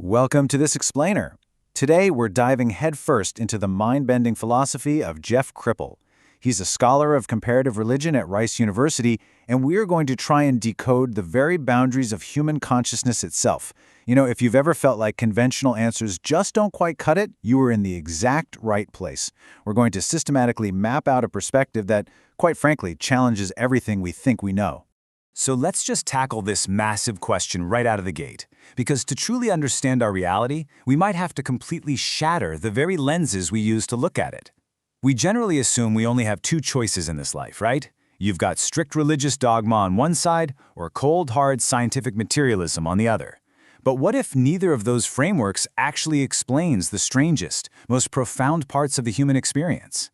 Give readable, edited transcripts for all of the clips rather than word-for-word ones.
Welcome to this explainer. Today we're diving headfirst into the mind-bending philosophy of Jeff Kripal. He's a scholar of comparative religion at Rice University, and we're going to try and decode the very boundaries of human consciousness itself. If you've ever felt like conventional answers just don't quite cut it, you are in the exact right place. We're going to systematically map out a perspective that, quite frankly, challenges everything we think we know. So let's just tackle this massive question right out of the gate. Because to truly understand our reality, we might have to completely shatter the very lenses we use to look at it. We generally assume we only have two choices in this life, right? You've got strict religious dogma on one side, or cold, hard scientific materialism on the other. But what if neither of those frameworks actually explains the strangest, most profound parts of the human experience?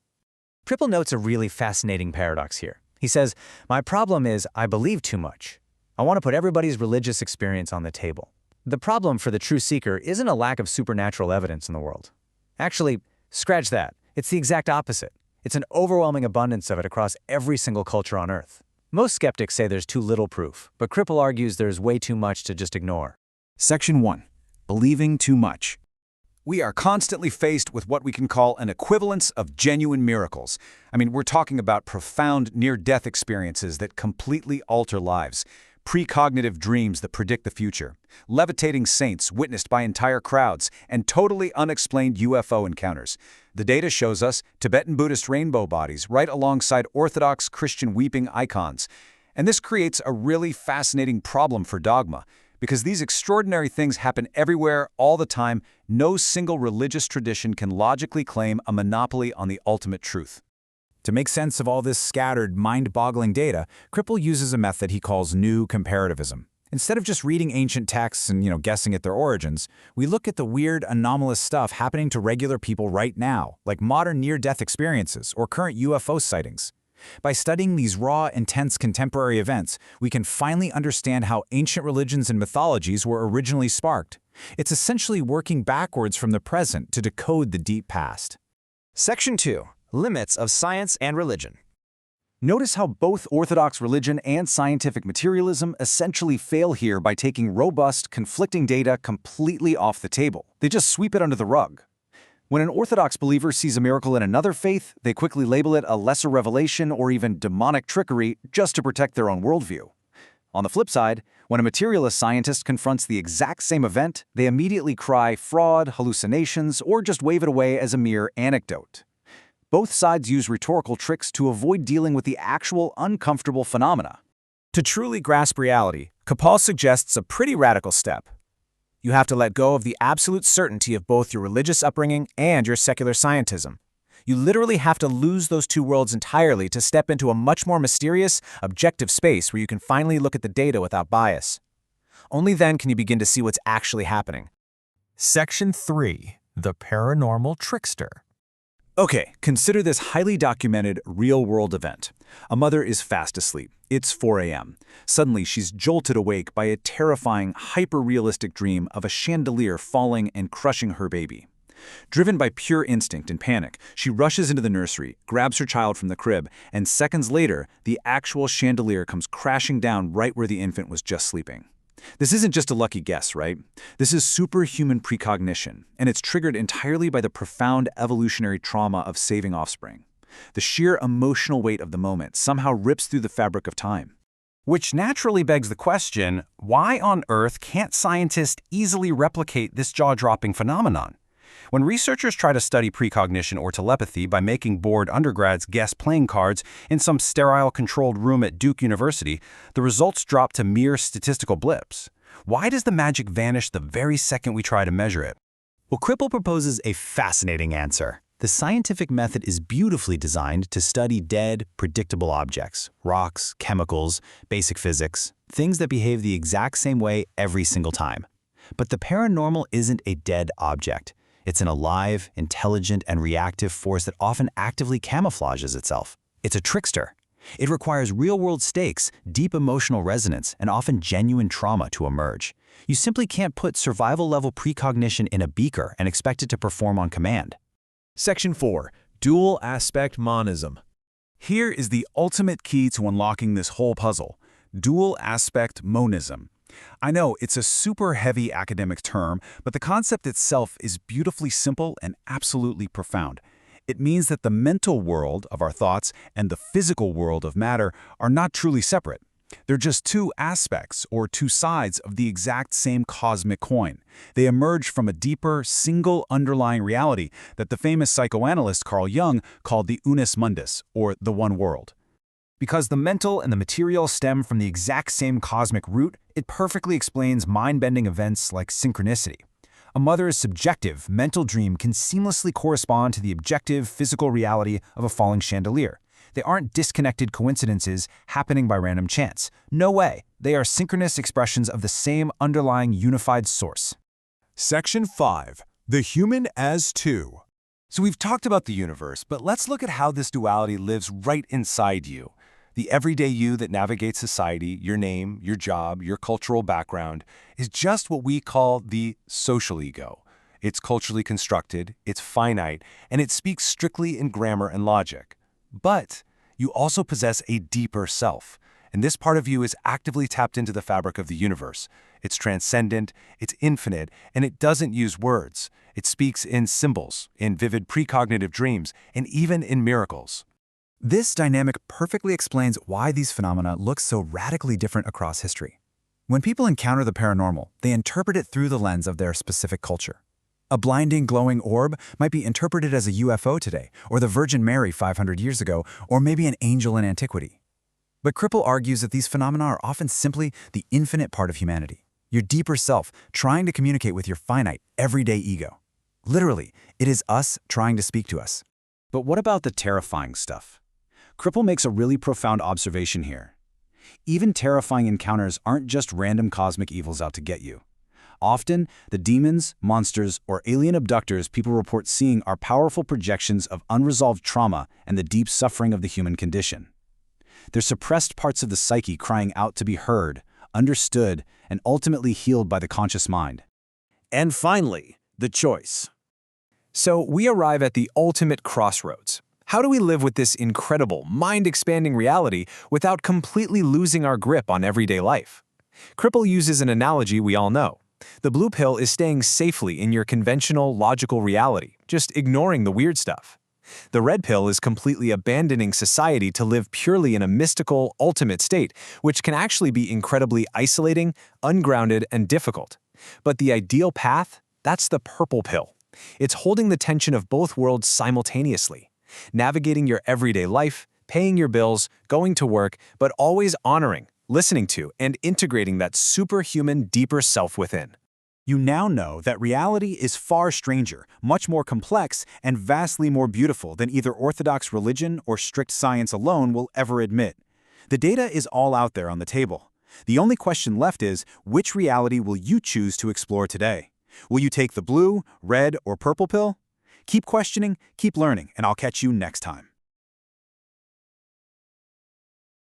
Kripal notes a really fascinating paradox here. He says, "My problem is I believe too much. I want to put everybody's religious experience on the table." The problem for the true seeker isn't a lack of supernatural evidence in the world. Actually, scratch that. It's the exact opposite. It's an overwhelming abundance of it across every single culture on Earth. Most skeptics say there's too little proof, but Kripal argues there's way too much to just ignore. Section 1. Believing too much. We are constantly faced with what we can call an equivalence of genuine miracles. We're talking about profound near-death experiences that completely alter lives, precognitive dreams that predict the future, levitating saints witnessed by entire crowds, and totally unexplained UFO encounters. The data shows us Tibetan Buddhist rainbow bodies right alongside Orthodox Christian weeping icons. And this creates a really fascinating problem for dogma. Because these extraordinary things happen everywhere, all the time, no single religious tradition can logically claim a monopoly on the ultimate truth. To make sense of all this scattered, mind-boggling data, Kripal uses a method he calls new comparativism. Instead of just reading ancient texts and, guessing at their origins, we look at the weird, anomalous stuff happening to regular people right now, like modern near-death experiences or current UFO sightings. By studying these raw, intense contemporary events, we can finally understand how ancient religions and mythologies were originally sparked. It's essentially working backwards from the present to decode the deep past. Section 2. Limits of Science and Religion. Notice how both orthodox religion and scientific materialism essentially fail here by taking robust, conflicting data completely off the table. They just sweep it under the rug. When an Orthodox believer sees a miracle in another faith, they quickly label it a lesser revelation or even demonic trickery just to protect their own worldview. On the flip side, when a materialist scientist confronts the exact same event, they immediately cry fraud, hallucinations, or just wave it away as a mere anecdote. Both sides use rhetorical tricks to avoid dealing with the actual uncomfortable phenomena. To truly grasp reality, Kripal suggests a pretty radical step. You have to let go of the absolute certainty of both your religious upbringing and your secular scientism. You literally have to lose those two worlds entirely to step into a much more mysterious, objective space where you can finally look at the data without bias. Only then can you begin to see what's actually happening. Section 3. The Paranormal Trickster. Okay, consider this highly documented real-world event. A mother is fast asleep. It's 4 a.m. Suddenly, she's jolted awake by a terrifying, hyper-realistic dream of a chandelier falling and crushing her baby. Driven by pure instinct and panic, she rushes into the nursery, grabs her child from the crib, and seconds later, the actual chandelier comes crashing down right where the infant was just sleeping. This isn't just a lucky guess, right? This is superhuman precognition, and it's triggered entirely by the profound evolutionary trauma of saving offspring. The sheer emotional weight of the moment somehow rips through the fabric of time. Which naturally begs the question, why on earth can't scientists easily replicate this jaw-dropping phenomenon? When researchers try to study precognition or telepathy by making bored undergrads guess playing cards in some sterile controlled room at Duke University, the results drop to mere statistical blips. Why does the magic vanish the very second we try to measure it? Well, Kripal proposes a fascinating answer. The scientific method is beautifully designed to study dead, predictable objects, rocks, chemicals, basic physics, things that behave the exact same way every single time. But the paranormal isn't a dead object. It's an alive, intelligent, and reactive force that often actively camouflages itself. It's a trickster. It requires real-world stakes, deep emotional resonance, and often genuine trauma to emerge. You simply can't put survival-level precognition in a beaker and expect it to perform on command. Section 4. Dual Aspect Monism. Here is the ultimate key to unlocking this whole puzzle: dual aspect monism. I know it's a super heavy academic term, but the concept itself is beautifully simple and absolutely profound. It means that the mental world of our thoughts and the physical world of matter are not truly separate. They're just two aspects or two sides of the exact same cosmic coin. They emerge from a deeper, single underlying reality that the famous psychoanalyst Carl Jung called the unus mundus, or the one world. Because the mental and the material stem from the exact same cosmic root, it perfectly explains mind-bending events like synchronicity. A mother's subjective, mental dream can seamlessly correspond to the objective, physical reality of a falling chandelier. They aren't disconnected coincidences happening by random chance. No way. They are synchronous expressions of the same underlying unified source. Section 5. The human as two. So we've talked about the universe, but let's look at how this duality lives right inside you. The everyday you that navigates society, your name, your job, your cultural background, is just what we call the social ego. It's culturally constructed, it's finite, and it speaks strictly in grammar and logic. But you also possess a deeper self, and this part of you is actively tapped into the fabric of the universe. It's transcendent, it's infinite, and it doesn't use words. It speaks in symbols, in vivid precognitive dreams, and even in miracles. This dynamic perfectly explains why these phenomena look so radically different across history. When people encounter the paranormal, they interpret it through the lens of their specific culture. A blinding, glowing orb might be interpreted as a UFO today, or the Virgin Mary 500 years ago, or maybe an angel in antiquity. But Kripal argues that these phenomena are often simply the infinite part of humanity, your deeper self trying to communicate with your finite, everyday ego. Literally, it is us trying to speak to us. But what about the terrifying stuff? Kripal makes a really profound observation here. Even terrifying encounters aren't just random cosmic evils out to get you. Often, the demons, monsters, or alien abductors people report seeing are powerful projections of unresolved trauma and the deep suffering of the human condition. They're suppressed parts of the psyche crying out to be heard, understood, and ultimately healed by the conscious mind. And finally, the choice. So we arrive at the ultimate crossroads. How do we live with this incredible, mind-expanding reality without completely losing our grip on everyday life? Kripal uses an analogy we all know. The blue pill is staying safely in your conventional, logical reality, just ignoring the weird stuff. The red pill is completely abandoning society to live purely in a mystical, ultimate state, which can actually be incredibly isolating, ungrounded, and difficult. But the ideal path? That's the purple pill. It's holding the tension of both worlds simultaneously, navigating your everyday life, paying your bills, going to work, but always honoring, listening to, and integrating that superhuman, deeper self within. You now know that reality is far stranger, much more complex, and vastly more beautiful than either orthodox religion or strict science alone will ever admit. The data is all out there on the table. The only question left is, which reality will you choose to explore today? Will you take the blue, red, or purple pill? Keep questioning, keep learning, and I'll catch you next time.